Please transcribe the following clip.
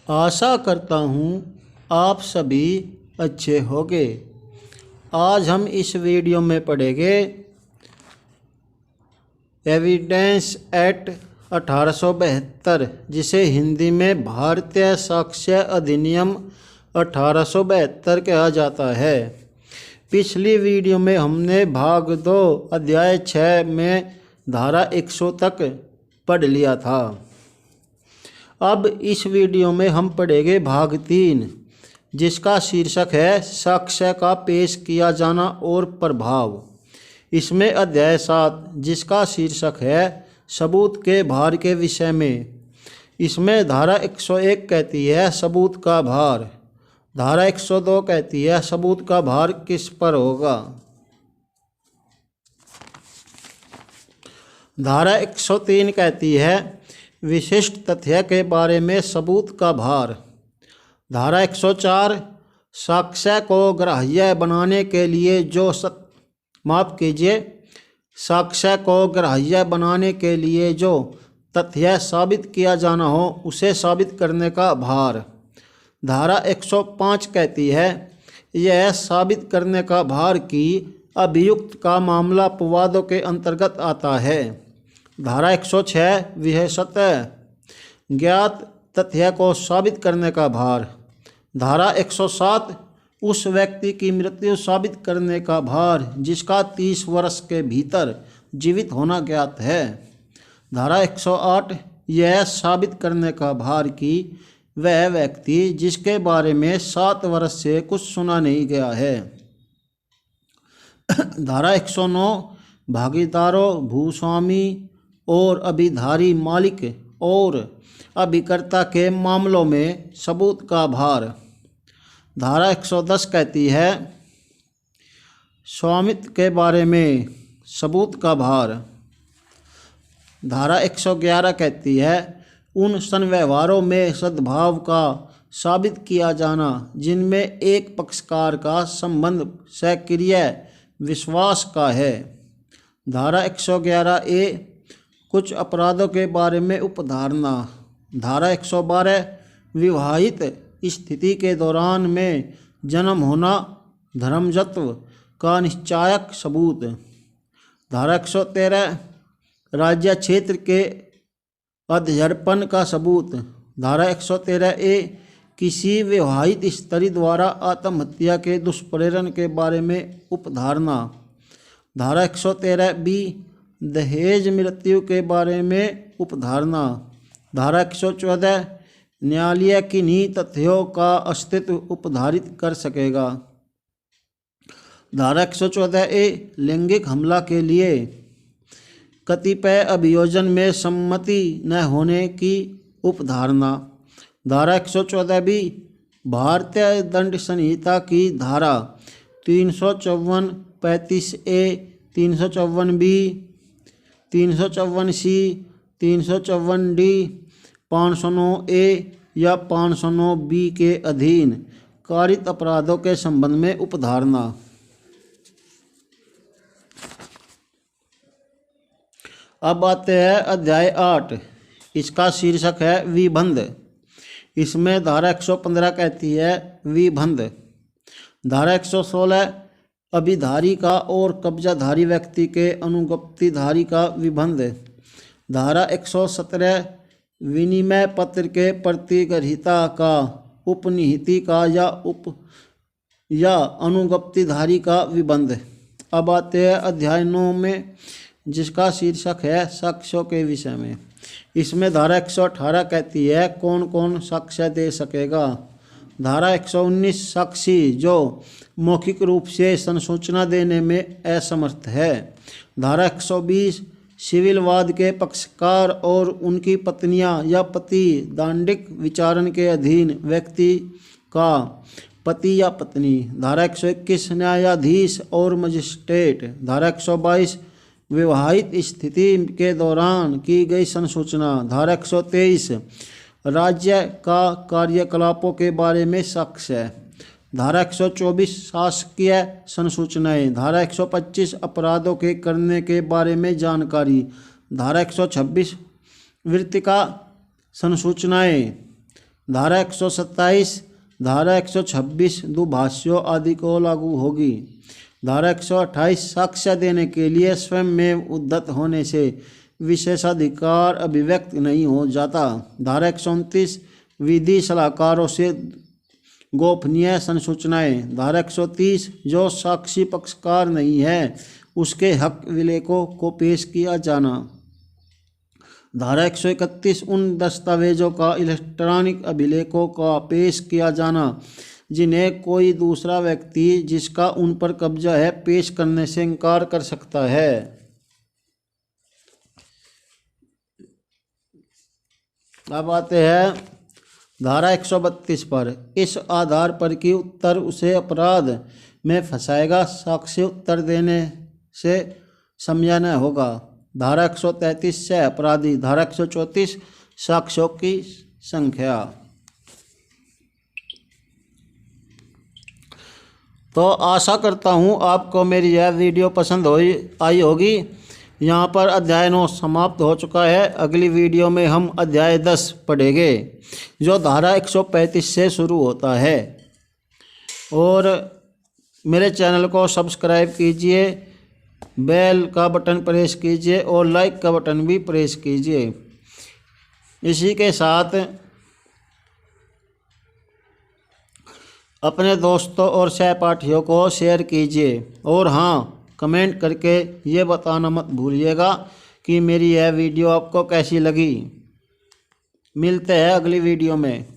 आशा करता हूँ आप सभी अच्छे होंगे। आज हम इस वीडियो में पढ़ेंगे एविडेंस एक्ट 1872, जिसे हिंदी में भारतीय साक्ष्य अधिनियम 1872 कहा जाता है। पिछली वीडियो में हमने भाग 2 अध्याय 6 में धारा 100 तक पढ़ लिया था। अब इस वीडियो में हम पढ़ेंगे भाग 3, जिसका शीर्षक है साक्ष्य का पेश किया जाना और प्रभाव। इसमें अध्याय 7, जिसका शीर्षक है सबूत के भार के विषय में। इसमें धारा 101 कहती है सबूत का भार। धारा 102 कहती है सबूत का भार किस पर होगा। धारा 103 कहती है विशिष्ट तथ्य के बारे में सबूत का भार। धारा 104 साक्ष्य को ग्राह्य बनाने के लिए साक्ष्य को ग्राह्य बनाने के लिए जो तथ्य साबित किया जाना हो उसे साबित करने का भार। धारा 105 कहती है यह साबित करने का भार कि अभियुक्त का मामला अपवादों के अंतर्गत आता है। धारा 106 विशेषतः ज्ञात तथ्य को साबित करने का भार। धारा 107 उस व्यक्ति की मृत्यु साबित करने का भार जिसका 30 वर्ष के भीतर जीवित होना ज्ञात है। धारा 108 यह साबित करने का भार कि वह व्यक्ति जिसके बारे में 7 वर्ष से कुछ सुना नहीं गया है। धारा 109 भागीदारों, भूस्वामी और अभिधारी मालिक और अभिकर्ता के मामलों में सबूत का भार। धारा 110 कहती है स्वामित्व के बारे में सबूत का भार। धारा 111 कहती है उन संव्यवहारों में सद्भाव का साबित किया जाना जिनमें एक पक्षकार का संबंध सक्रिय विश्वास का है। धारा 111A कुछ अपराधों के बारे में उपधारणा। धारा 112 विवाहित स्थिति के दौरान में जन्म होना धर्मजत्व का निश्चायक सबूत। धारा 113 राज्य क्षेत्र के अध्यर्पण का सबूत। धारा 113A किसी विवाहित स्त्री द्वारा आत्महत्या के दुष्प्रेरण के बारे में उपधारणा। धारा 113B दहेज मृत्यु के बारे में उपधारणा। धारा 114 न्यायालय किन्हीं तथ्यों का अस्तित्व उपधारित कर सकेगा। धारा 114A लैंगिक हमला के लिए कतिपय अभियोजन में सम्मति न होने की उपधारणा। धारा 114B भारतीय दंड संहिता की धारा 354, 35A, 354B, 354C, 354D, 509A या 509B के अधीन कारित अपराधों के संबंध में उपधारणा। अब आते हैं अध्याय 8, इसका शीर्षक है विबंध। इसमें धारा 115 कहती है विबंध। धारा 116 अभिधारी का और कब्जाधारी व्यक्ति के अनुज्ञप्तिधारी का विबंध। धारा 117 विनिमय पत्र के प्रतिग्रहीता का, उपनिहिती का या अनुज्ञप्तिधारी का विबंध। अब आते हैं अध्याय 9 में, जिसका शीर्षक है साक्ष्यों के विषय में। इसमें धारा 118 कहती है कौन कौन साक्ष्य दे सकेगा। धारा 119 साक्षी जो मौखिक रूप से संसूचना देने में असमर्थ है। धारा 120 सिविल वाद के पक्षकार और उनकी पत्नियां या पति दांडिक विचारण के अधीन व्यक्ति का पति या पत्नी। धारा 121 न्यायाधीश और मजिस्ट्रेट। धारा 122 विवाहित स्थिति के दौरान की गई संसूचना। धारा 123 राज्य का कार्यकलापों के बारे में साक्ष्य। धारा 124 शासकीय संसूचनाएं। धारा 125 अपराधों के करने के बारे में जानकारी। धारा 126 वृत्तिका संसूचनाएं। धारा 127, धारा 126 दुभाष्यों आदि को लागू होगी। धारा 128 साक्ष्य देने के लिए स्वयं में उद्धत होने से विशेषाधिकार अभिव्यक्त नहीं हो जाता। धारा 129 विधि सलाहकारों से गोपनीय संसूचनाएं। धारा 130 जो साक्षी पक्षकार नहीं है उसके हक विलेखों को पेश किया जाना। धारा 131 उन दस्तावेजों का इलेक्ट्रॉनिक अभिलेखों का पेश किया जाना जिन्हें कोई दूसरा व्यक्ति जिसका उन पर कब्जा है पेश करने से इनकार कर सकता है। अब आते हैं धारा 132 पर। इस आधार पर कि उत्तर उसे अपराध में फंसाएगा साक्ष्य उत्तर देने से समझाना होगा। धारा 133 से अपराधी। धारा 134 साक्ष्यों की संख्या। तो आशा करता हूँ आपको मेरी यह वीडियो पसंद आई होगी। यहाँ पर अध्याय 9 समाप्त हो चुका है। अगली वीडियो में हम अध्याय 10 पढ़ेंगे जो धारा 135 से शुरू होता है। और मेरे चैनल को सब्सक्राइब कीजिए, बेल का बटन प्रेस कीजिए और लाइक का बटन भी प्रेस कीजिए। इसी के साथ अपने दोस्तों और सहपाठियों को शेयर कीजिए। और हाँ, कमेंट करके ये बताना मत भूलिएगा कि मेरी यह वीडियो आपको कैसी लगी। मिलते हैं अगली वीडियो में।